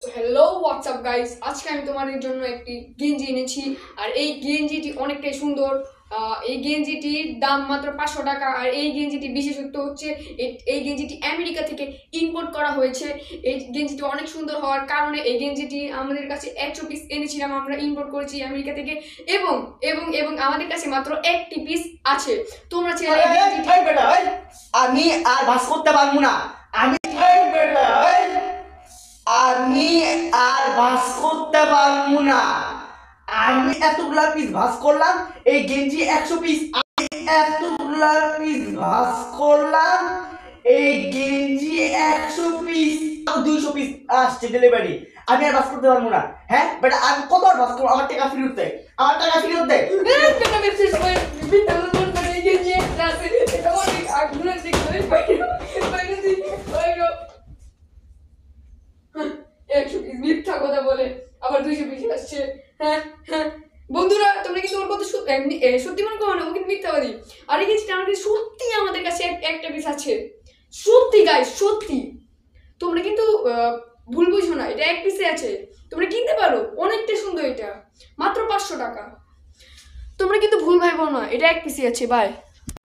তো hello WhatsApp guys, আজকে আমি তোমাদের জন্য একটি গেঞ্জি এনেছি। আর এই গেঞ্জিটি অনেকটাই সুন্দর। এই গেঞ্জিটির দাম মাত্র 500 টাকা। আর এই গেঞ্জিটি বিশেষত্ব হচ্ছে এই গেঞ্জিটি আমেরিকা থেকে ইম্পোর্ট করা হয়েছে। এই গেঞ্জিটি অনেক সুন্দর হওয়ার কারণে এই গেঞ্জিটি আমাদের কাছে 100 পিস এনেছিলাম, আমরা ইম্পোর্ট করেছি আমেরিকা থেকে। এবং এবং এবং আমাদের কাছে মাত্র একটি পিস আছে। তোমরা চাইলে আমি আর ভাস করতে পারবো না। আমি আর ভাস করতে পারবো না। আমি এতগুলা পিস ভাস করলাম, এই গেঞ্জি 100 পিস। আমি এতগুলা পিস ভাস করলাম, এই গেঞ্জি 100 পিস। 200 পিস আসছে ডেলিভারি। আমি আর ভাস করতে পারবো না। হ্যাঁ বেটা, আমি কতবার ভাস করবো? আমার টাকা ফেরত দে, আমার টাকা ফেরত দে। মিথ্যা কথা বলে আবার 200 পিস আসছে। হ্যাঁ হ্যাঁ বন্ধুরা, তোমরা কিন্তু ওর কথা সত্যি মনে করো না, ও কিন্তু মিথ্যাবাদী। আর এই জিনিসটা আমাদের সত্যি, আমাদের কাছে একটা পিস আছে সত্যি গাইস, সত্যি। তোমরা কিন্তু ভুল বুঝো না, এটা এক পিসে আছে, তোমরা কিনতে পারো। অনেকটা সুন্দর, এটা মাত্র 500 টাকা। তোমরা কিন্তু ভুল ভাইবো না, এটা এক পিসে আছে। বাই।